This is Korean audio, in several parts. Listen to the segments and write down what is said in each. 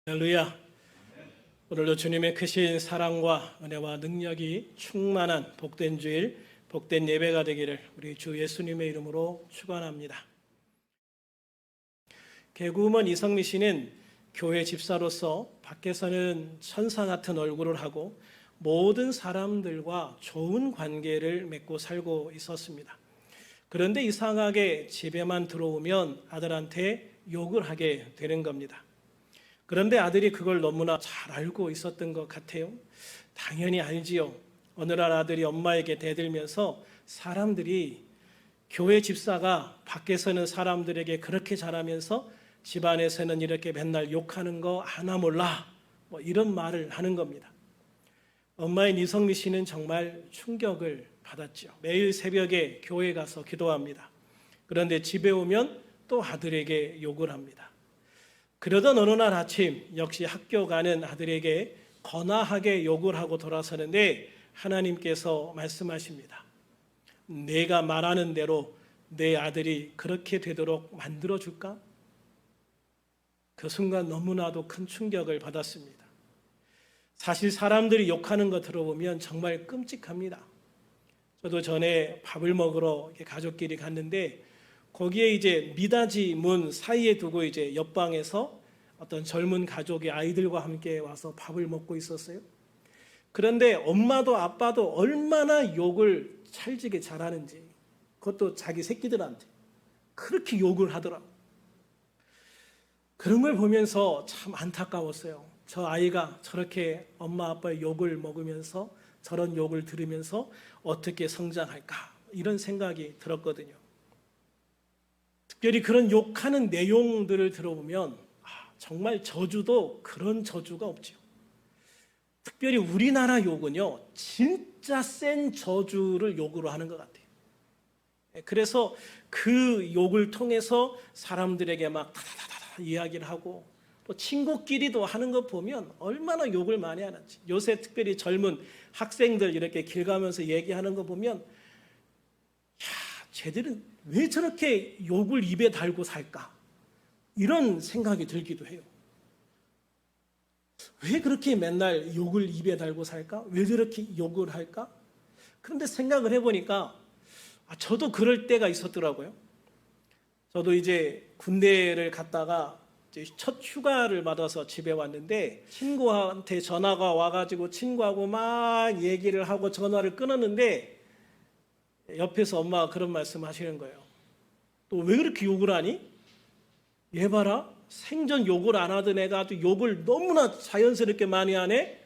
할렐루야. 오늘도 주님의 크신 사랑과 은혜와 능력이 충만한 복된 주일, 복된 예배가 되기를 우리 주 예수님의 이름으로 축원합니다. 개구먼 이성미 씨는 교회 집사로서 밖에서는 천사 같은 얼굴을 하고 모든 사람들과 좋은 관계를 맺고 살고 있었습니다. 그런데 이상하게 집에만 들어오면 아들한테 욕을 하게 되는 겁니다. 그런데 아들이 그걸 너무나 잘 알고 있었던 것 같아요. 당연히 알지요. 어느 날 아들이 엄마에게 대들면서 사람들이 교회 집사가 밖에서는 사람들에게 그렇게 잘하면서 집안에서는 이렇게 맨날 욕하는 거 하나 몰라, 이런 말을 하는 겁니다. 엄마인 이성미 씨는 정말 충격을 받았죠. 매일 새벽에 교회 가서 기도합니다. 그런데 집에 오면 또 아들에게 욕을 합니다. 그러던 어느 날 아침 역시 학교 가는 아들에게 거나하게 욕을 하고 돌아서는데 하나님께서 말씀하십니다. 내가 말하는 대로 내 아들이 그렇게 되도록 만들어줄까? 그 순간 너무나도 큰 충격을 받았습니다. 사실 사람들이 욕하는 거 들어보면 정말 끔찍합니다. 저도 전에 밥을 먹으러 가족끼리 갔는데 거기에 이제 미닫이 문 사이에 두고 이제 옆방에서 어떤 젊은 가족이 아이들과 함께 와서 밥을 먹고 있었어요. 그런데 엄마도 아빠도 얼마나 욕을 찰지게 잘하는지, 그것도 자기 새끼들한테 그렇게 욕을 하더라고요. 그런 걸 보면서 참 안타까웠어요. 저 아이가 저렇게 엄마 아빠의 욕을 먹으면서 저런 욕을 들으면서 어떻게 성장할까, 이런 생각이 들었거든요. 특별히 그런 욕하는 내용들을 들어보면 정말 저주도 그런 저주가 없죠. 특별히 우리나라 욕은요, 진짜 센 저주를 욕으로 하는 것 같아요. 그래서 그 욕을 통해서 사람들에게 막 다다다다 이야기를 하고 또 친구끼리도 하는 거 보면 얼마나 욕을 많이 하는지. 요새 특별히 젊은 학생들 이렇게 길 가면서 얘기하는 거 보면 쟤들은 왜 저렇게 욕을 입에 달고 살까? 이런 생각이 들기도 해요. 왜 그렇게 맨날 욕을 입에 달고 살까? 왜 저렇게 욕을 할까? 그런데 생각을 해보니까 저도 그럴 때가 있었더라고요. 저도 이제 군대를 갔다가 이제 첫 휴가를 받아서 집에 왔는데 친구한테 전화가 와가지고 친구하고 막 얘기를 하고 전화를 끊었는데 옆에서 엄마가 그런 말씀 하시는 거예요. 또 왜 그렇게 욕을 하니? 얘 봐라, 생전 욕을 안 하던 애가 아주 욕을 너무나 자연스럽게 많이 하네.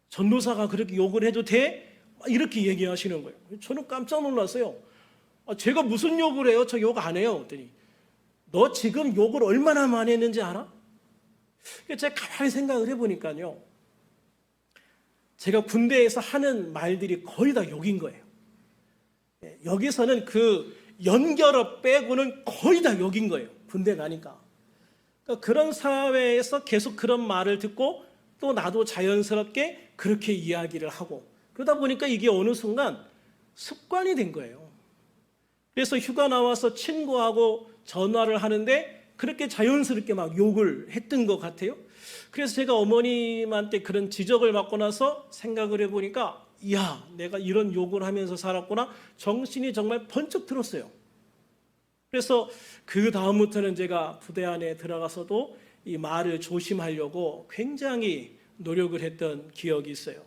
전도사가 그렇게 욕을 해도 돼? 이렇게 얘기하시는 거예요. 저는 깜짝 놀랐어요. 제가 무슨 욕을 해요? 저 욕 안 해요. 그랬더니 너 지금 욕을 얼마나 많이 했는지 알아? 제가 가만히 생각을 해보니까요, 제가 군대에서 하는 말들이 거의 다 욕인 거예요. 여기서는 그 연결어 빼고는 거의 다 욕인 거예요. 군대 가니까. 그러니까 그런 사회에서 계속 그런 말을 듣고 또 나도 자연스럽게 그렇게 이야기를 하고 그러다 보니까 이게 어느 순간 습관이 된 거예요. 그래서 휴가 나와서 친구하고 전화를 하는데 그렇게 자연스럽게 막 욕을 했던 것 같아요. 그래서 제가 어머님한테 그런 지적을 받고 나서 생각을 해보니까 이야, 내가 이런 욕을 하면서 살았구나. 정신이 정말 번쩍 들었어요. 그래서 그 다음부터는 제가 부대 안에 들어가서도 이 말을 조심하려고 굉장히 노력을 했던 기억이 있어요.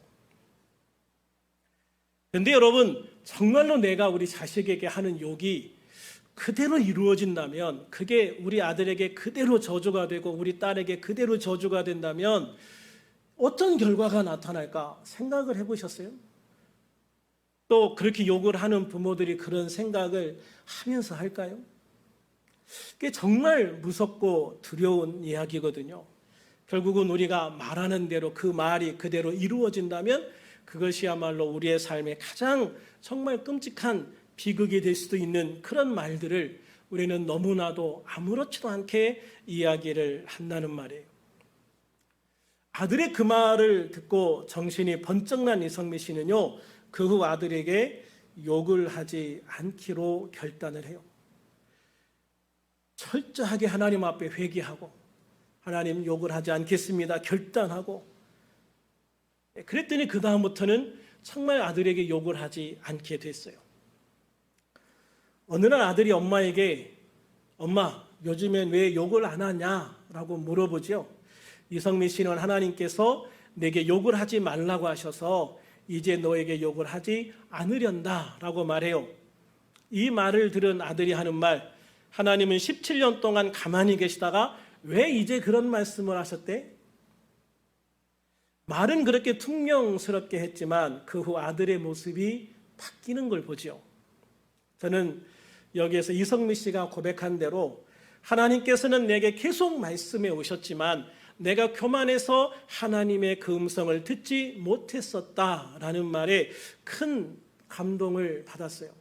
그런데 여러분, 정말로 내가 우리 자식에게 하는 욕이 그대로 이루어진다면, 그게 우리 아들에게 그대로 저주가 되고 우리 딸에게 그대로 저주가 된다면 어떤 결과가 나타날까 생각을 해보셨어요? 또 그렇게 욕을 하는 부모들이 그런 생각을 하면서 할까요? 그게 정말 무섭고 두려운 이야기거든요. 결국은 우리가 말하는 대로 그 말이 그대로 이루어진다면 그것이야말로 우리의 삶에 가장 정말 끔찍한 비극이 될 수도 있는 그런 말들을 우리는 너무나도 아무렇지도 않게 이야기를 한다는 말이에요. 아들의 그 말을 듣고 정신이 번쩍 난 이성미 씨는요, 그 후 아들에게 욕을 하지 않기로 결단을 해요. 철저하게 하나님 앞에 회개하고 하나님 욕을 하지 않겠습니다 결단하고, 그랬더니 그 다음부터는 정말 아들에게 욕을 하지 않게 됐어요. 어느 날 아들이 엄마에게 엄마 요즘엔 왜 욕을 안 하냐라고 물어보죠. 이성미 씨는 하나님께서 내게 욕을 하지 말라고 하셔서 이제 너에게 욕을 하지 않으련다라고 말해요. 이 말을 들은 아들이 하는 말, 하나님은 17년 동안 가만히 계시다가 왜 이제 그런 말씀을 하셨대? 말은 그렇게 퉁명스럽게 했지만 그 후 아들의 모습이 바뀌는 걸 보죠. 저는 여기에서 이성미 씨가 고백한 대로 하나님께서는 내게 계속 말씀해 오셨지만 내가 교만해서 하나님의 그 음성을 듣지 못했었다라는 말에 큰 감동을 받았어요.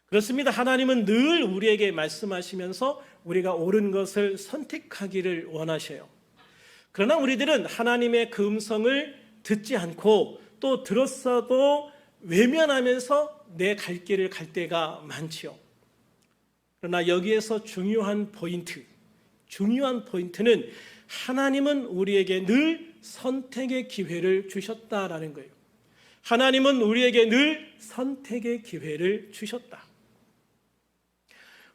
그렇습니다. 하나님은 늘 우리에게 말씀하시면서 우리가 옳은 것을 선택하기를 원하셔요. 그러나 우리들은 하나님의 그 음성을 듣지 않고 또 들었어도 외면하면서 내 갈 길을 갈 때가 많지요. 그러나 여기에서 중요한 포인트는 하나님은 우리에게 늘 선택의 기회를 주셨다라는 거예요. 하나님은 우리에게 늘 선택의 기회를 주셨다.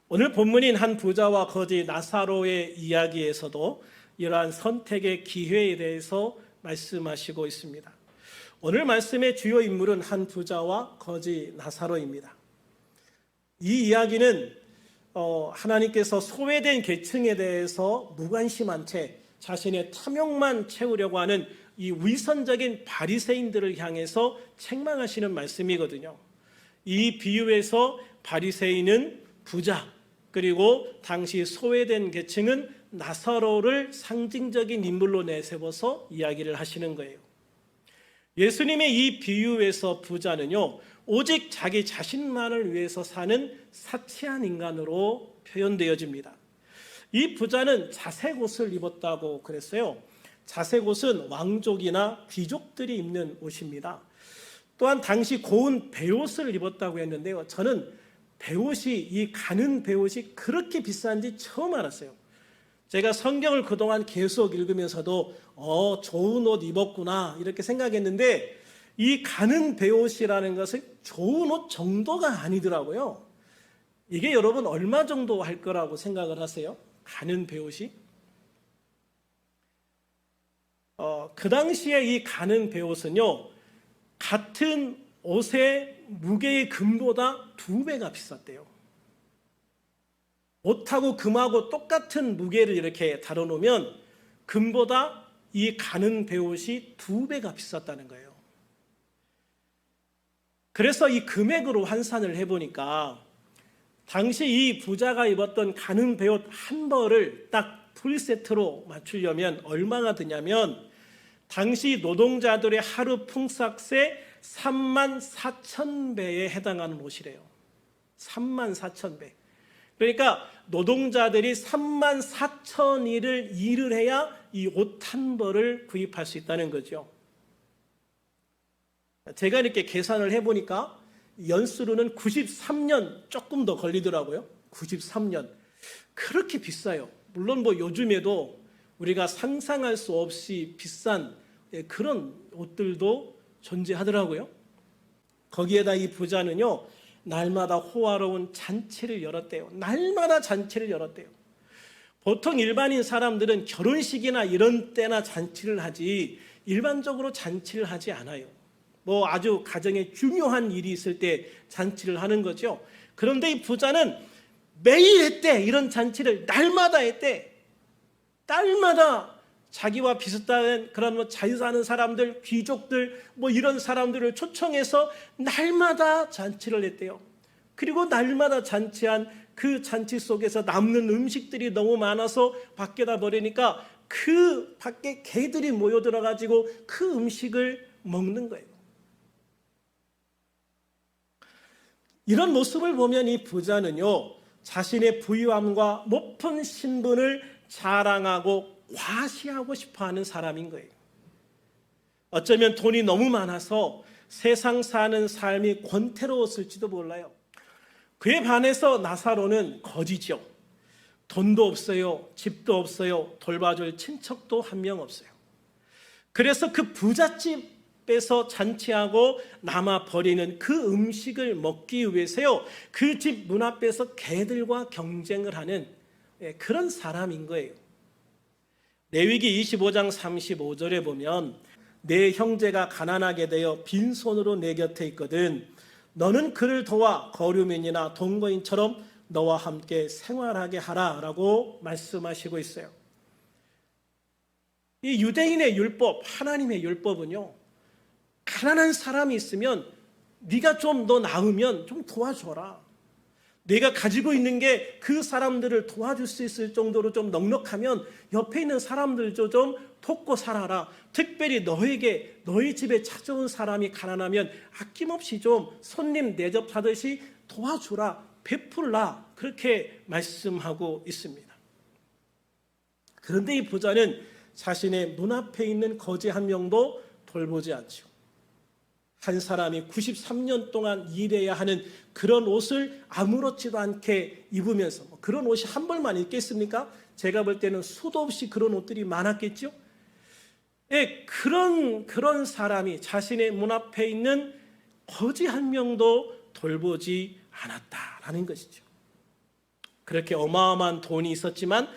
오늘 본문인 한 부자와 거지 나사로의 이야기에서도 이러한 선택의 기회에 대해서 말씀하시고 있습니다. 오늘 말씀의 주요 인물은 한 부자와 거지 나사로입니다. 이 이야기는 하나님께서 소외된 계층에 대해서 무관심한 채 자신의 탐욕만 채우려고 하는 이 위선적인 바리새인들을 향해서 책망하시는 말씀이거든요. 이 비유에서 바리새인은 부자, 그리고 당시 소외된 계층은 나사로를 상징적인 인물로 내세워서 이야기를 하시는 거예요. 예수님의 이 비유에서 부자는요, 오직 자기 자신만을 위해서 사는 사치한 인간으로 표현되어집니다. 이 부자는 자색 옷을 입었다고 그랬어요. 자색 옷은 왕족이나 귀족들이 입는 옷입니다. 또한 당시 고운 베옷을 입었다고 했는데요. 저는 베옷이, 이 가는 베옷이 그렇게 비싼지 처음 알았어요. 제가 성경을 그동안 계속 읽으면서도 좋은 옷 입었구나 이렇게 생각했는데 이 가는 베옷이라는 것은 좋은 옷 정도가 아니더라고요. 이게 여러분 얼마 정도 할 거라고 생각을 하세요? 가는 베옷이? 그 당시에 이 가는 베옷은요, 같은 옷의 무게의 금보다 2배가 비쌌대요. 옷하고 금하고 똑같은 무게를 이렇게 다뤄놓으면 금보다 이 가는 베옷이 2배가 비쌌다는 거예요. 그래서 이 금액으로 환산을 해보니까 당시 이 부자가 입었던 가는 베옷 한 벌을 딱 풀세트로 맞추려면 얼마가 드냐면 당시 노동자들의 하루 풍삭세 34,000배에 해당하는 옷이래요. 34,000배. 그러니까 노동자들이 34,000일을 일을 해야 이 옷 한 벌을 구입할 수 있다는 거죠. 제가 이렇게 계산을 해보니까 연수로는 93년 조금 더 걸리더라고요. 93년. 그렇게 비싸요. 물론 뭐 요즘에도 우리가 상상할 수 없이 비싼 그런 옷들도 존재하더라고요. 거기에다 이 부자는요, 날마다 호화로운 잔치를 열었대요. 날마다 잔치를 열었대요. 보통 일반인 사람들은 결혼식이나 이런 때나 잔치를 하지 일반적으로 잔치를 하지 않아요. 뭐 아주 가정에 중요한 일이 있을 때 잔치를 하는 거죠. 그런데 이 부자는 매일 했대. 이런 잔치를 날마다 했대. 딸마다 자기와 비슷한 그런 뭐 잘 사는 사람들, 귀족들 뭐 이런 사람들을 초청해서 날마다 잔치를 했대요. 그리고 날마다 잔치한 그 잔치 속에서 남는 음식들이 너무 많아서 밖에다 버리니까 그 밖에 개들이 모여들어가지고 그 음식을 먹는 거예요. 이런 모습을 보면 이 부자는요, 자신의 부유함과 높은 신분을 자랑하고 과시하고 싶어하는 사람인 거예요. 어쩌면 돈이 너무 많아서 세상 사는 삶이 권태로웠을지도 몰라요. 그에 반해서 나사로는 거지죠. 돈도 없어요. 집도 없어요. 돌봐줄 친척도 한 명 없어요. 그래서 그 부잣집에서 잔치하고 남아 버리는 그 음식을 먹기 위해서요, 그 집 문 앞에서 개들과 경쟁을 하는 그런 사람인 거예요. 레위기 25장 35절에 보면 내 형제가 가난하게 되어 빈손으로 내 곁에 있거든 너는 그를 도와 거류민이나 동거인처럼 너와 함께 생활하게 하라라고 말씀하시고 있어요. 이 유대인의 율법, 하나님의 율법은요, 가난한 사람이 있으면 네가 좀 더 나으면 좀 도와줘라. 내가 가지고 있는 게 그 사람들을 도와줄 수 있을 정도로 좀 넉넉하면 옆에 있는 사람들도 좀 돕고 살아라. 특별히 너에게 너희 집에 찾아온 사람이 가난하면 아낌없이 좀 손님 대접하듯이 도와주라, 베풀라, 그렇게 말씀하고 있습니다. 그런데 이 부자는 자신의 눈앞에 있는 거지 한 명도 돌보지 않죠. 한 사람이 93년 동안 일해야 하는 그런 옷을 아무렇지도 않게 입으면서, 그런 옷이 한 벌만 있겠습니까? 제가 볼 때는 수도 없이 그런 옷들이 많았겠죠. 예, 그런 사람이 자신의 문 앞에 있는 거지 한 명도 돌보지 않았다라는 것이죠. 그렇게 어마어마한 돈이 있었지만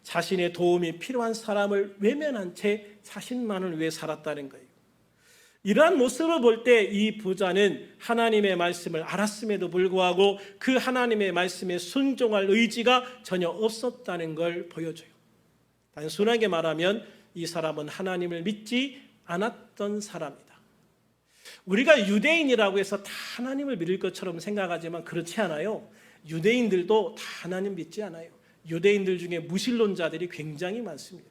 자신의 도움이 필요한 사람을 외면한 채 자신만을 위해 살았다는 거예요. 이러한 모습을 볼 때 이 부자는 하나님의 말씀을 알았음에도 불구하고 그 하나님의 말씀에 순종할 의지가 전혀 없었다는 걸 보여줘요. 단순하게 말하면 이 사람은 하나님을 믿지 않았던 사람이다. 우리가 유대인이라고 해서 다 하나님을 믿을 것처럼 생각하지만 그렇지 않아요. 유대인들도 다 하나님 믿지 않아요. 유대인들 중에 무신론자들이 굉장히 많습니다.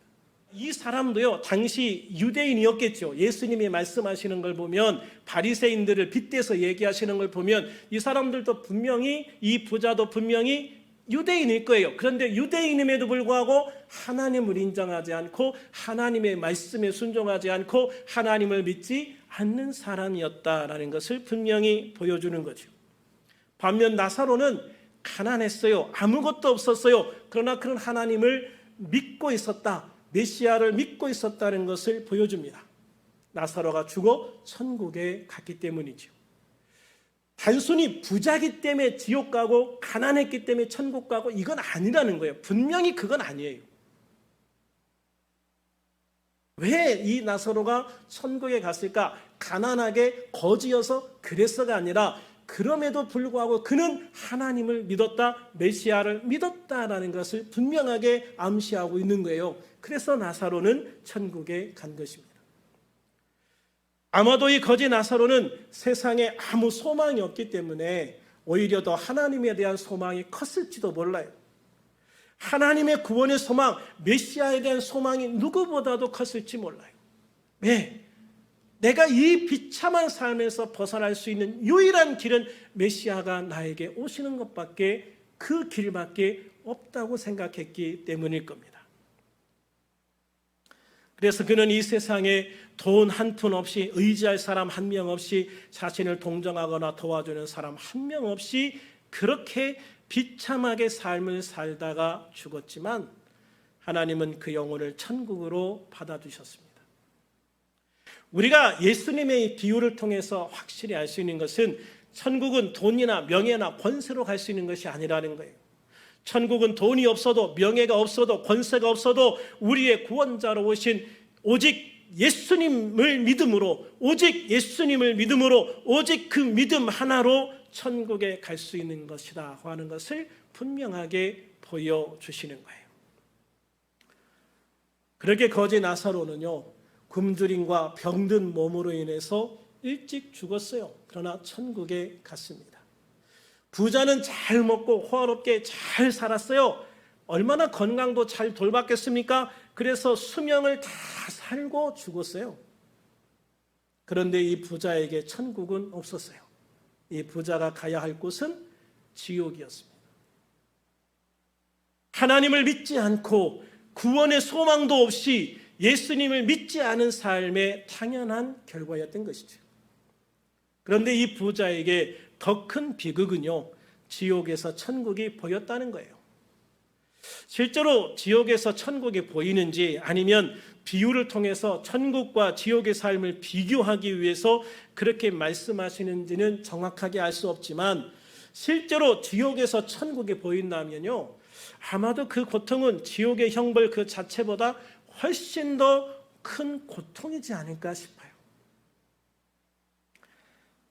이 사람도요, 당시 유대인이었겠죠. 예수님이 말씀하시는 걸 보면, 바리새인들을 빗대서 얘기하시는 걸 보면 이 사람들도 분명히, 이 부자도 분명히 유대인일 거예요. 그런데 유대인임에도 불구하고 하나님을 인정하지 않고 하나님의 말씀에 순종하지 않고 하나님을 믿지 않는 사람이었다라는 것을 분명히 보여주는 거죠. 반면 나사로는 가난했어요. 아무것도 없었어요. 그러나 그런 하나님을 믿고 있었다. 메시아를 믿고 있었다는 것을 보여줍니다. 나사로가 죽어 천국에 갔기 때문이죠. 단순히 부자기 때문에 지옥 가고 가난했기 때문에 천국 가고 이건 아니라는 거예요. 분명히 그건 아니에요. 왜 이 나사로가 천국에 갔을까? 가난하게 거지여서 그래서가 아니라 그럼에도 불구하고 그는 하나님을 믿었다, 메시아를 믿었다라는 것을 분명하게 암시하고 있는 거예요. 그래서 나사로는 천국에 간 것입니다. 아마도 이 거지 나사로는 세상에 아무 소망이 없기 때문에 오히려 더 하나님에 대한 소망이 컸을지도 몰라요. 하나님의 구원의 소망, 메시아에 대한 소망이 누구보다도 컸을지 몰라요. 왜? 내가 이 비참한 삶에서 벗어날 수 있는 유일한 길은 메시아가 나에게 오시는 것밖에, 그 길밖에 없다고 생각했기 때문일 겁니다. 그래서 그는 이 세상에 돈 한 푼 없이, 의지할 사람 한 명 없이, 자신을 동정하거나 도와주는 사람 한 명 없이 그렇게 비참하게 삶을 살다가 죽었지만 하나님은 그 영혼을 천국으로 받아주셨습니다. 우리가 예수님의 비유를 통해서 확실히 알 수 있는 것은 천국은 돈이나 명예나 권세로 갈 수 있는 것이 아니라는 거예요. 천국은 돈이 없어도, 명예가 없어도, 권세가 없어도 우리의 구원자로 오신 오직 예수님을 믿음으로, 오직 예수님을 믿음으로, 오직 그 믿음 하나로 천국에 갈 수 있는 것이다 하는 것을 분명하게 보여주시는 거예요. 그렇게 거지 나사로는요, 굶주림과 병든 몸으로 인해서 일찍 죽었어요. 그러나 천국에 갔습니다. 부자는 잘 먹고 호화롭게 잘 살았어요. 얼마나 건강도 잘 돌봤겠습니까? 그래서 수명을 다 살고 죽었어요. 그런데 이 부자에게 천국은 없었어요. 이 부자가 가야 할 곳은 지옥이었습니다. 하나님을 믿지 않고 구원의 소망도 없이 예수님을 믿지 않은 삶의 당연한 결과였던 것이죠. 그런데 이 부자에게 더 큰 비극은요, 지옥에서 천국이 보였다는 거예요. 실제로 지옥에서 천국이 보이는지 아니면 비유를 통해서 천국과 지옥의 삶을 비교하기 위해서 그렇게 말씀하시는지는 정확하게 알 수 없지만 실제로 지옥에서 천국이 보인다면요, 아마도 그 고통은 지옥의 형벌 그 자체보다 훨씬 더 큰 고통이지 않을까 싶어요.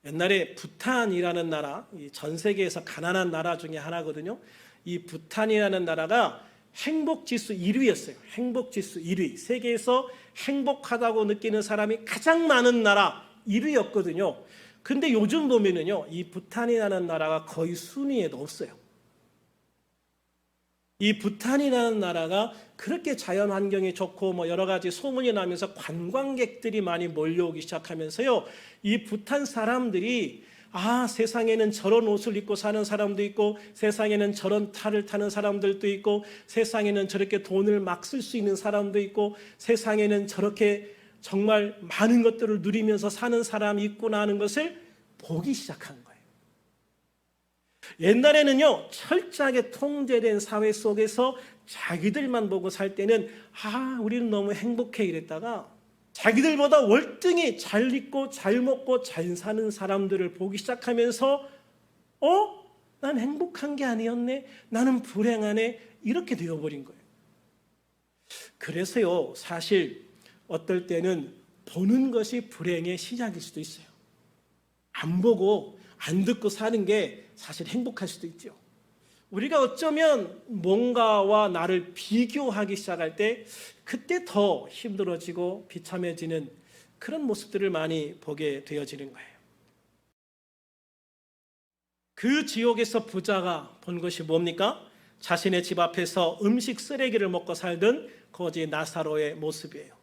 옛날에 부탄이라는 나라, 전 세계에서 가난한 나라 중에 하나거든요. 이 부탄이라는 나라가 행복지수 1위였어요. 행복지수 1위. 세계에서 행복하다고 느끼는 사람이 가장 많은 나라 1위였거든요. 근데 요즘 보면은요, 이 부탄이라는 나라가 거의 순위에도 없어요. 이 부탄이라는 나라가 그렇게 자연 환경이 좋고 뭐 여러 가지 소문이 나면서 관광객들이 많이 몰려오기 시작하면서요, 이 부탄 사람들이 세상에는 저런 옷을 입고 사는 사람도 있고, 세상에는 저런 탈을 타는 사람들도 있고, 세상에는 저렇게 돈을 막 쓸 수 있는 사람도 있고, 세상에는 저렇게 정말 많은 것들을 누리면서 사는 사람이 있구나 하는 것을 보기 시작한 거예요. 옛날에는요, 철저하게 통제된 사회 속에서 자기들만 보고 살 때는 우리는 너무 행복해 이랬다가 자기들보다 월등히 잘 입고 잘 먹고 잘 사는 사람들을 보기 시작하면서 난 행복한 게 아니었네, 나는 불행하네, 이렇게 되어버린 거예요. 그래서요, 사실 어떨 때는 보는 것이 불행의 시작일 수도 있어요. 안 보고 안 듣고 사는 게 사실 행복할 수도 있죠. 우리가 어쩌면 뭔가와 나를 비교하기 시작할 때 그때 더 힘들어지고 비참해지는 그런 모습들을 많이 보게 되어지는 거예요. 그 지옥에서 부자가 본 것이 뭡니까? 자신의 집 앞에서 음식 쓰레기를 먹고 살던 거지 나사로의 모습이에요.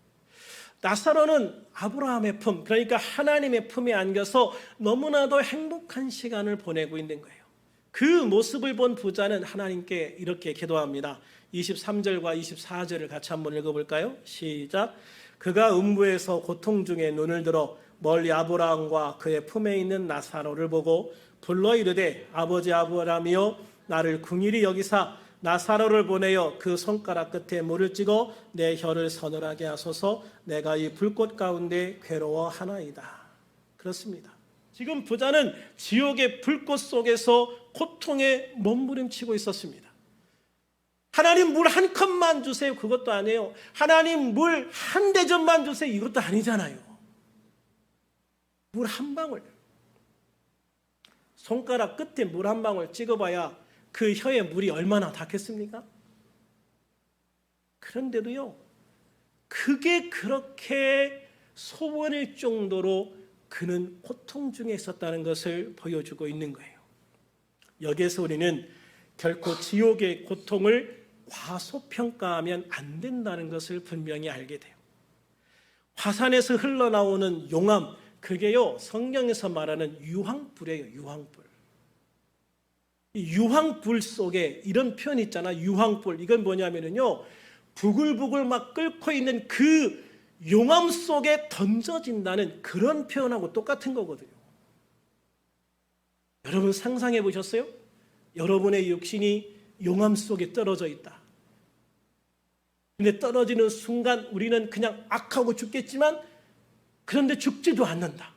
나사로는 아브라함의 품, 그러니까 하나님의 품에 안겨서 너무나도 행복한 시간을 보내고 있는 거예요. 그 모습을 본 부자는 하나님께 이렇게 기도합니다. 23절과 24절을 같이 한번 읽어볼까요? 시작. 그가 음부에서 고통 중에 눈을 들어 멀리 아브라함과 그의 품에 있는 나사로를 보고 불러 이르되 아버지 아브라함이여 나를 긍휼히 여기사 나사로를 보내어 그 손가락 끝에 물을 찍어 내 혀를 서늘하게 하소서. 내가 이 불꽃 가운데 괴로워하나이다. 그렇습니다. 지금 부자는 지옥의 불꽃 속에서 고통에 몸부림치고 있었습니다. 하나님 물 한 컵만 주세요, 그것도 아니에요. 하나님 물 한 대접만 주세요, 이것도 아니잖아요. 물 한 방울, 손가락 끝에 물 한 방울 찍어봐야 그 혀에 물이 얼마나 닿겠습니까? 그런데도요, 그게 그렇게 소원일 정도로 그는 고통 중에 있었다는 것을 보여주고 있는 거예요. 여기에서 우리는 결코 지옥의 고통을 과소평가하면 안 된다는 것을 분명히 알게 돼요. 화산에서 흘러나오는 용암, 그게요, 성경에서 말하는 유황불이에요. 유황불. 이 유황불 속에 이런 표현이 있잖아. 유황불. 이건 뭐냐면요, 부글부글 막 끓고 있는 그 용암 속에 던져진다는 그런 표현하고 똑같은 거거든요. 여러분 상상해 보셨어요? 여러분의 육신이 용암 속에 떨어져 있다. 근데 떨어지는 순간 우리는 그냥 악하고 죽겠지만 그런데 죽지도 않는다.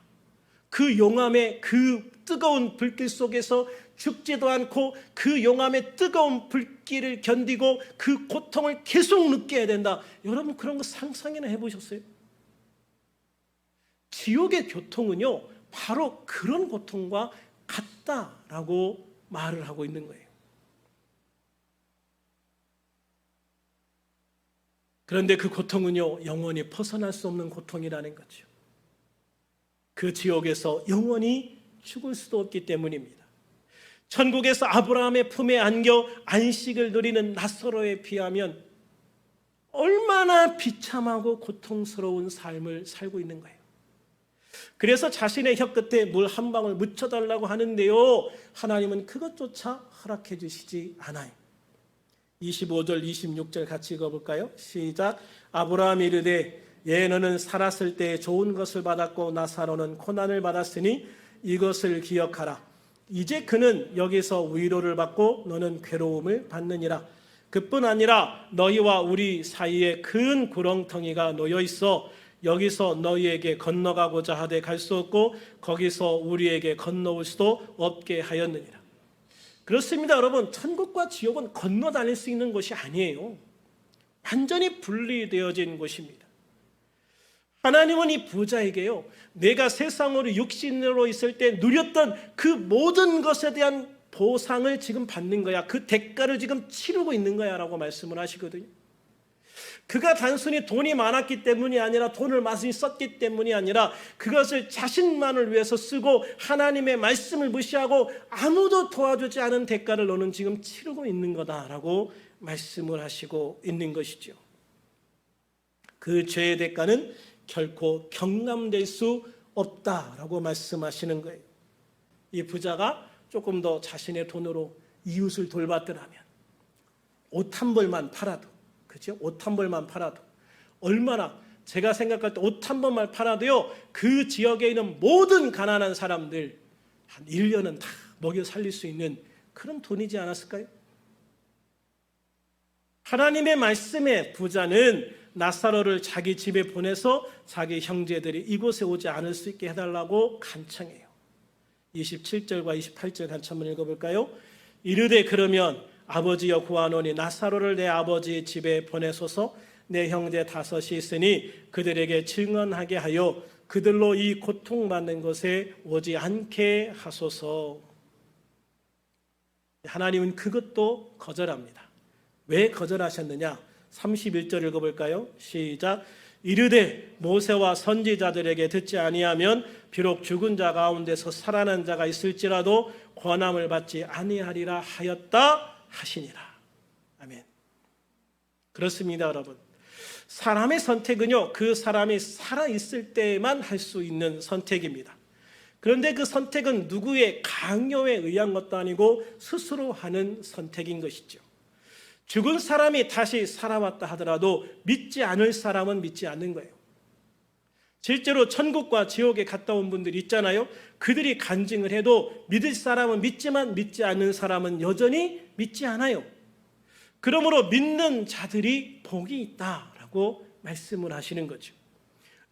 그 용암의 그 뜨거운 불길 속에서 죽지도 않고 그 용암의 뜨거운 불길을 견디고 그 고통을 계속 느껴야 된다. 여러분 그런 거 상상이나 해보셨어요? 지옥의 고통은요, 바로 그런 고통과 같다라고 말을 하고 있는 거예요. 그런데 그 고통은요, 영원히 벗어날 수 없는 고통이라는 거죠. 그 지옥에서 영원히 죽을 수도 없기 때문입니다. 천국에서 아브라함의 품에 안겨 안식을 누리는 나사로에 비하면 얼마나 비참하고 고통스러운 삶을 살고 있는 거예요. 그래서 자신의 혀 끝에 물 한 방울 묻혀달라고 하는데요, 하나님은 그것조차 허락해 주시지 않아요. 25절 26절 같이 읽어볼까요? 시작. 아브라함이 이르되 예 너는 살았을 때 좋은 것을 받았고 나사로는 고난을 받았으니 이것을 기억하라. 이제 그는 여기서 위로를 받고 너는 괴로움을 받느니라. 그뿐 아니라 너희와 우리 사이에 큰 구렁텅이가 놓여 있어 여기서 너희에게 건너가고자 하되 갈 수 없고 거기서 우리에게 건너올 수도 없게 하였느니라. 그렇습니다, 여러분. 천국과 지옥은 건너 다닐 수 있는 곳이 아니에요. 완전히 분리되어진 곳입니다. 하나님은 이 부자에게요, 내가 세상으로 육신으로 있을 때 누렸던 그 모든 것에 대한 보상을 지금 받는 거야. 그 대가를 지금 치르고 있는 거야 라고 말씀을 하시거든요. 그가 단순히 돈이 많았기 때문이 아니라, 돈을 많이 썼기 때문이 아니라, 그것을 자신만을 위해서 쓰고 하나님의 말씀을 무시하고 아무도 도와주지 않은 대가를 너는 지금 치르고 있는 거다라고 말씀을 하시고 있는 것이죠. 그 죄의 대가는 결코 경감될 수 없다라고 말씀하시는 거예요. 이 부자가 조금 더 자신의 돈으로 이웃을 돌봤더라면, 옷 한 벌만 팔아도, 그죠? 옷 한 벌만 팔아도 얼마나, 제가 생각할 때 옷 한 벌만 팔아도요, 그 지역에 있는 모든 가난한 사람들 한 1년은 다 먹여 살릴 수 있는 그런 돈이지 않았을까요? 하나님의 말씀에 부자는 나사로를 자기 집에 보내서 자기 형제들이 이곳에 오지 않을 수 있게 해달라고 간청해요. 27절과 28절 같이 한번 읽어볼까요? 이르되 그러면 아버지여 구하노니 나사로를 내 아버지 집에 보내소서. 내 형제 5이 있으니 그들에게 증언하게 하여 그들로 이 고통받는 곳에 오지 않게 하소서. 하나님은 그것도 거절합니다. 왜 거절하셨느냐? 31절 읽어볼까요? 시작. 이르되 모세와 선지자들에게 듣지 아니하면 비록 죽은 자 가운데서 살아난 자가 있을지라도 권함을 받지 아니하리라 하였다 하시니라. 아멘. 그렇습니다, 여러분. 사람의 선택은요, 그 사람이 살아있을 때만 할 수 있는 선택입니다. 그런데 그 선택은 누구의 강요에 의한 것도 아니고 스스로 하는 선택인 것이죠. 죽은 사람이 다시 살아왔다 하더라도 믿지 않을 사람은 믿지 않는 거예요. 실제로 천국과 지옥에 갔다 온 분들이 있잖아요. 그들이 간증을 해도 믿을 사람은 믿지만 믿지 않는 사람은 여전히 믿지 않아요. 그러므로 믿는 자들이 복이 있다라고 말씀을 하시는 거죠.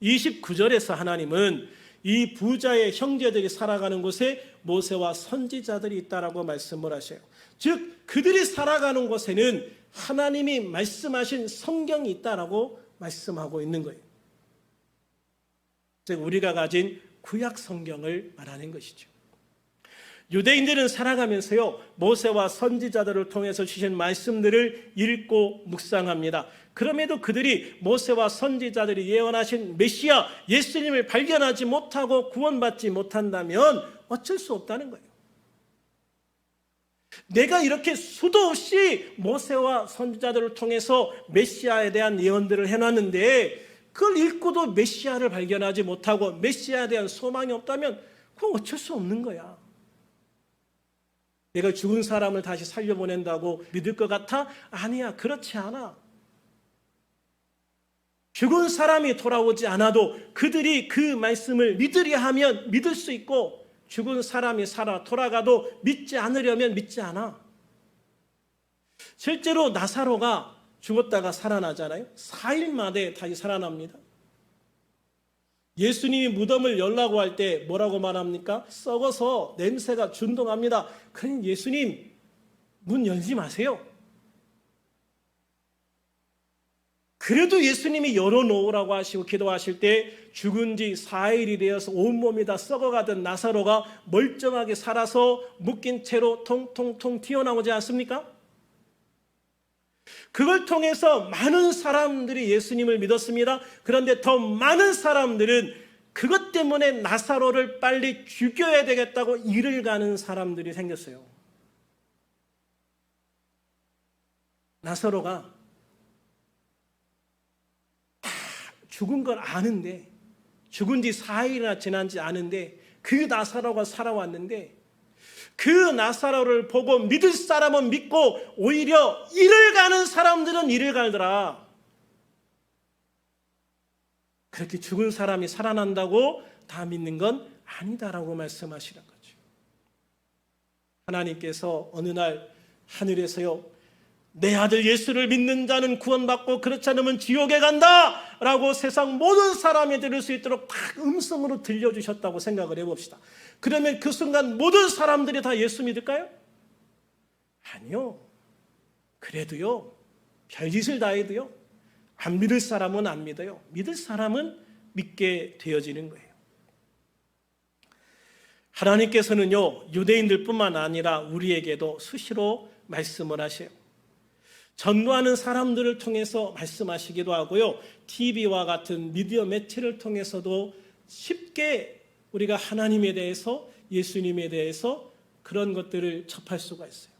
29절에서 하나님은 이 부자의 형제들이 살아가는 곳에 모세와 선지자들이 있다라고 말씀을 하셔요. 즉 그들이 살아가는 곳에는 하나님이 말씀하신 성경이 있다라고 말씀하고 있는 거예요. 즉 우리가 가진 구약 성경을 말하는 것이죠. 유대인들은 살아가면서요, 모세와 선지자들을 통해서 주신 말씀들을 읽고 묵상합니다. 그럼에도 그들이 모세와 선지자들이 예언하신 메시아 예수님을 발견하지 못하고 구원받지 못한다면 어쩔 수 없다는 거예요. 내가 이렇게 수도 없이 모세와 선지자들을 통해서 메시아에 대한 예언들을 해놨는데 그걸 읽고도 메시아를 발견하지 못하고 메시아에 대한 소망이 없다면 그건 어쩔 수 없는 거야. 내가 죽은 사람을 다시 살려보낸다고 믿을 것 같아? 아니야, 그렇지 않아. 죽은 사람이 돌아오지 않아도 그들이 그 말씀을 믿으려 하면 믿을 수 있고, 죽은 사람이 살아 돌아가도 믿지 않으려면 믿지 않아. 실제로 나사로가 죽었다가 살아나잖아요. 4일 만에 다시 살아납니다. 예수님이 무덤을 열라고 할 때 뭐라고 말합니까? 썩어서 냄새가 준동합니다. 그럼 예수님 문 열지 마세요. 그래도 예수님이 열어놓으라고 하시고 기도하실 때 죽은 지 4일이 되어서 온몸이 다 썩어가던 나사로가 멀쩡하게 살아서 묶인 채로 통통통 튀어나오지 않습니까? 그걸 통해서 많은 사람들이 예수님을 믿었습니다. 그런데 더 많은 사람들은 그것 때문에 나사로를 빨리 죽여야 되겠다고 일을 가는 사람들이 생겼어요. 나사로가 죽은 걸 아는데, 죽은 지 4일이나 지난지 아는데 그 나사로가 살아왔는데 그 나사로를 보고 믿을 사람은 믿고 오히려 일을 가는 사람들은 일을 갈더라. 그렇게 죽은 사람이 살아난다고 다 믿는 건 아니다라고 말씀하시는 거죠. 하나님께서 어느 날 하늘에서요, 내 아들 예수를 믿는 자는 구원받고 그렇지 않으면 지옥에 간다 라고 세상 모든 사람이 들을 수 있도록 딱 음성으로 들려주셨다고 생각을 해봅시다. 그러면 그 순간 모든 사람들이 다 예수 믿을까요? 아니요. 그래도요, 별짓을 다 해도요, 안 믿을 사람은 안 믿어요. 믿을 사람은 믿게 되어지는 거예요. 하나님께서는요, 유대인들뿐만 아니라 우리에게도 수시로 말씀을 하세요. 전도하는 사람들을 통해서 말씀하시기도 하고요, TV와 같은 미디어 매체를 통해서도 쉽게 우리가 하나님에 대해서, 예수님에 대해서 그런 것들을 접할 수가 있어요.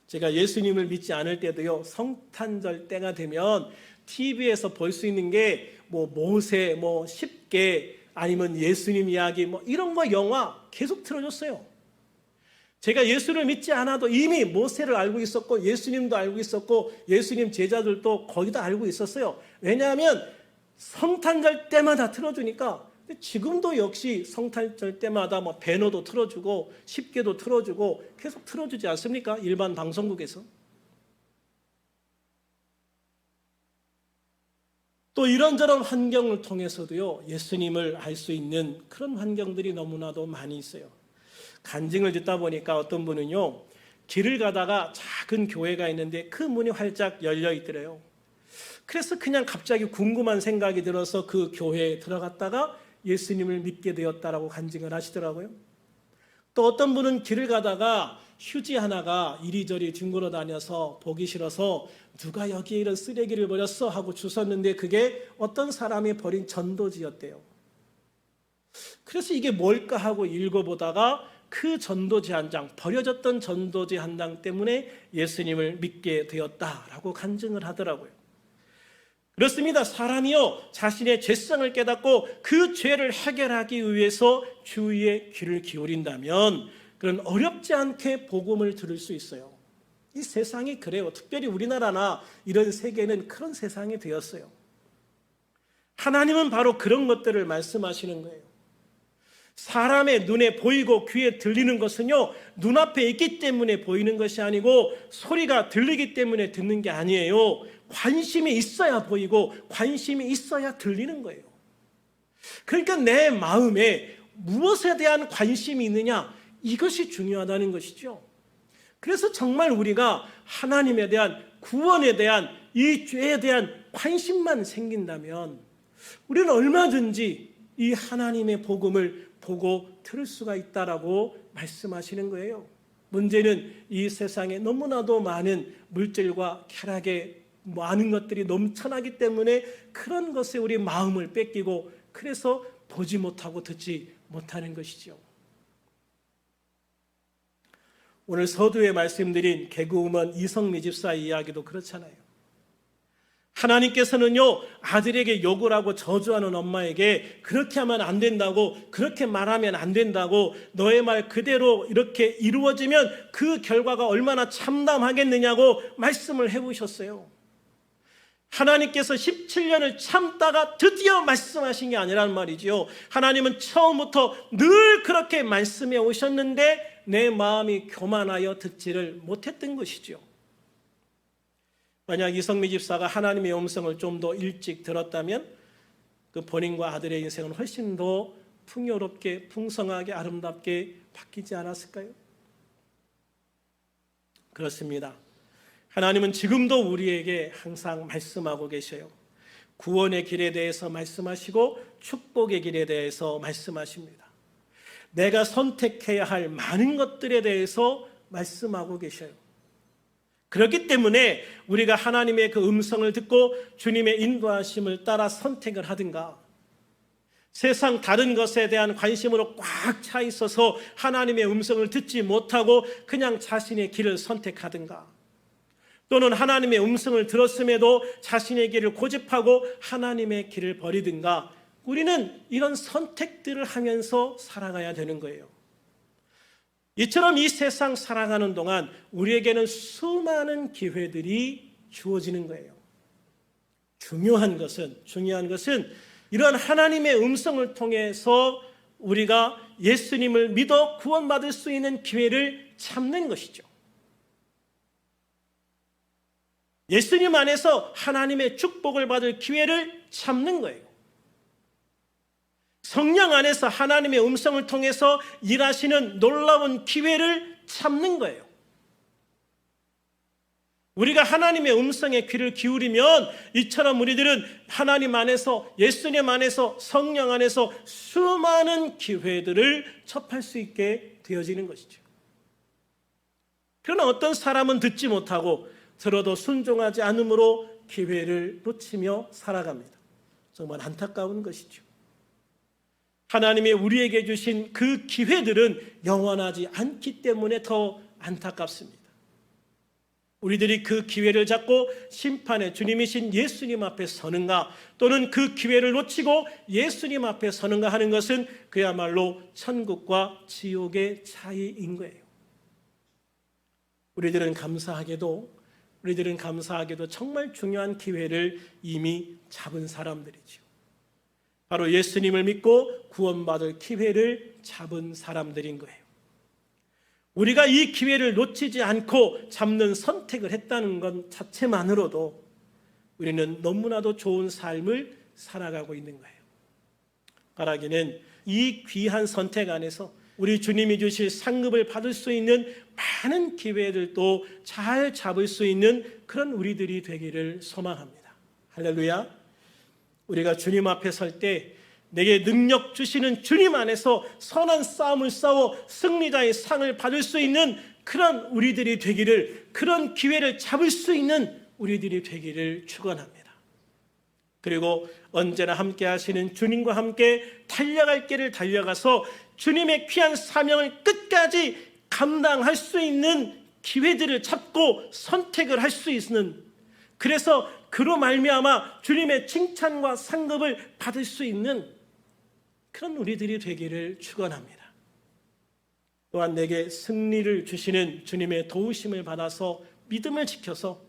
제가 예수님을 믿지 않을 때도요, 성탄절 때가 되면 TV에서 볼 수 있는 게 모세, 십계, 아니면 예수님 이야기 이런 거 영화 계속 틀어줬어요. 제가 예수를 믿지 않아도 이미 모세를 알고 있었고 예수님도 알고 있었고 예수님 제자들도 거의 다 알고 있었어요. 왜냐하면 성탄절 때마다 틀어주니까. 지금도 역시 성탄절 때마다 배너도 틀어주고 십계도 틀어주고 계속 틀어주지 않습니까? 일반 방송국에서. 또 이런저런 환경을 통해서도요, 예수님을 알 수 있는 그런 환경들이 너무나도 많이 있어요. 간증을 듣다 보니까 어떤 분은요, 길을 가다가 작은 교회가 있는데 그 문이 활짝 열려 있더래요. 그래서 그냥 갑자기 궁금한 생각이 들어서 그 교회에 들어갔다가 예수님을 믿게 되었다라고 간증을 하시더라고요. 또 어떤 분은 길을 가다가 휴지 하나가 이리저리 뒹굴어 다녀서 보기 싫어서 누가 여기에 이런 쓰레기를 버렸어 하고 주웠는데 그게 어떤 사람이 버린 전도지였대요. 그래서 이게 뭘까 하고 읽어보다가 그 전도지 한 장, 버려졌던 전도지 한 장 때문에 예수님을 믿게 되었다라고 간증을 하더라고요. 그렇습니다. 사람이요, 자신의 죄성을 깨닫고 그 죄를 해결하기 위해서 주위에 귀를 기울인다면 그런 어렵지 않게 복음을 들을 수 있어요. 이 세상이 그래요. 특별히 우리나라나 이런 세계는 그런 세상이 되었어요. 하나님은 바로 그런 것들을 말씀하시는 거예요. 사람의 눈에 보이고 귀에 들리는 것은요, 눈앞에 있기 때문에 보이는 것이 아니고 소리가 들리기 때문에 듣는 게 아니에요. 관심이 있어야 보이고 관심이 있어야 들리는 거예요. 그러니까 내 마음에 무엇에 대한 관심이 있느냐, 이것이 중요하다는 것이죠. 그래서 정말 우리가 하나님에 대한, 구원에 대한, 이 죄에 대한 관심만 생긴다면 우리는 얼마든지 이 하나님의 복음을 보고 들을 수가 있다라고 말씀하시는 거예요. 문제는 이 세상에 너무나도 많은 물질과 쾌락의 많은 것들이 넘쳐나기 때문에 그런 것에 우리 마음을 뺏기고 그래서 보지 못하고 듣지 못하는 것이죠. 오늘 서두에 말씀드린 개그우먼 이성미 집사 이야기도 그렇잖아요. 하나님께서는요, 아들에게 욕을 하고 저주하는 엄마에게 그렇게 하면 안 된다고, 그렇게 말하면 안 된다고, 너의 말 그대로 이렇게 이루어지면 그 결과가 얼마나 참담하겠느냐고 말씀을 해보셨어요. 하나님께서 17년을 참다가 드디어 말씀하신 게 아니란 말이지요. 하나님은 처음부터 늘 그렇게 말씀해 오셨는데 내 마음이 교만하여 듣지를 못했던 것이죠. 만약 이성미 집사가 하나님의 음성을 좀 더 일찍 들었다면 그 본인과 아들의 인생은 훨씬 더 풍요롭게, 풍성하게, 아름답게 바뀌지 않았을까요? 그렇습니다. 하나님은 지금도 우리에게 항상 말씀하고 계셔요. 구원의 길에 대해서 말씀하시고 축복의 길에 대해서 말씀하십니다. 내가 선택해야 할 많은 것들에 대해서 말씀하고 계셔요. 그렇기 때문에 우리가 하나님의 그 음성을 듣고 주님의 인도하심을 따라 선택을 하든가, 세상 다른 것에 대한 관심으로 꽉 차 있어서 하나님의 음성을 듣지 못하고 그냥 자신의 길을 선택하든가, 또는 하나님의 음성을 들었음에도 자신의 길을 고집하고 하나님의 길을 버리든가, 우리는 이런 선택들을 하면서 살아가야 되는 거예요. 이처럼 이 세상 살아가는 동안 우리에게는 수많은 기회들이 주어지는 거예요. 중요한 것은 이런 하나님의 음성을 통해서 우리가 예수님을 믿어 구원받을 수 있는 기회를 잡는 것이죠. 예수님 안에서 하나님의 축복을 받을 기회를 참는 거예요. 성령 안에서 하나님의 음성을 통해서 일하시는 놀라운 기회를 참는 거예요. 우리가 하나님의 음성에 귀를 기울이면 이처럼 우리들은 하나님 안에서, 예수님 안에서, 성령 안에서 수많은 기회들을 접할 수 있게 되어지는 것이죠. 그러나 어떤 사람은 듣지 못하고 들어도 순종하지 않으므로 기회를 놓치며 살아갑니다. 정말 안타까운 것이죠. 하나님이 우리에게 주신 그 기회들은 영원하지 않기 때문에 더 안타깝습니다. 우리들이 그 기회를 잡고 심판의 주님이신 예수님 앞에 서는가, 또는 그 기회를 놓치고 예수님 앞에 서는가 하는 것은 그야말로 천국과 지옥의 차이인 거예요. 우리들은 감사하게도 정말 중요한 기회를 이미 잡은 사람들이죠. 바로 예수님을 믿고 구원받을 기회를 잡은 사람들인 거예요. 우리가 이 기회를 놓치지 않고 잡는 선택을 했다는 것 자체만으로도 우리는 너무나도 좋은 삶을 살아가고 있는 거예요. 바라기는 이 귀한 선택 안에서 우리 주님이 주실 상급을 받을 수 있는 많은 기회들도 잘 잡을 수 있는 그런 우리들이 되기를 소망합니다. 할렐루야. 우리가 주님 앞에 설 때 내게 능력 주시는 주님 안에서 선한 싸움을 싸워 승리자의 상을 받을 수 있는 그런 우리들이 되기를, 그런 기회를 잡을 수 있는 우리들이 되기를 축원합니다. 그리고 언제나 함께 하시는 주님과 함께 달려갈 길을 달려가서 주님의 귀한 사명을 끝까지 감당할 수 있는 기회들을 잡고 선택을 할 수 있는, 그래서 그로 말미암아 주님의 칭찬과 상급을 받을 수 있는 그런 우리들이 되기를 축원합니다. 또한 내게 승리를 주시는 주님의 도우심을 받아서 믿음을 지켜서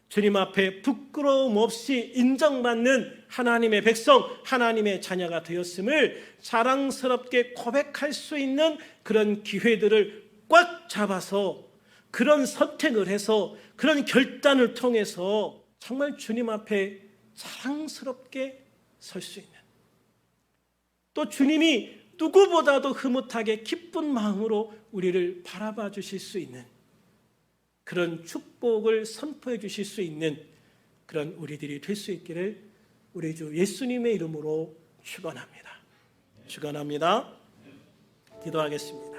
주님 앞에 부끄러움 없이 인정받는 하나님의 백성, 하나님의 자녀가 되었음을 자랑스럽게 고백할 수 있는 그런 기회들을 꽉 잡아서, 그런 선택을 해서, 그런 결단을 통해서 정말 주님 앞에 자랑스럽게 설 수 있는, 또 주님이 누구보다도 흐뭇하게 기쁜 마음으로 우리를 바라봐 주실 수 있는 그런 축복을 선포해 주실 수 있는 그런 우리들이 될 수 있기를 우리 주 예수님의 이름으로 축원합니다. 축원합니다. 기도하겠습니다.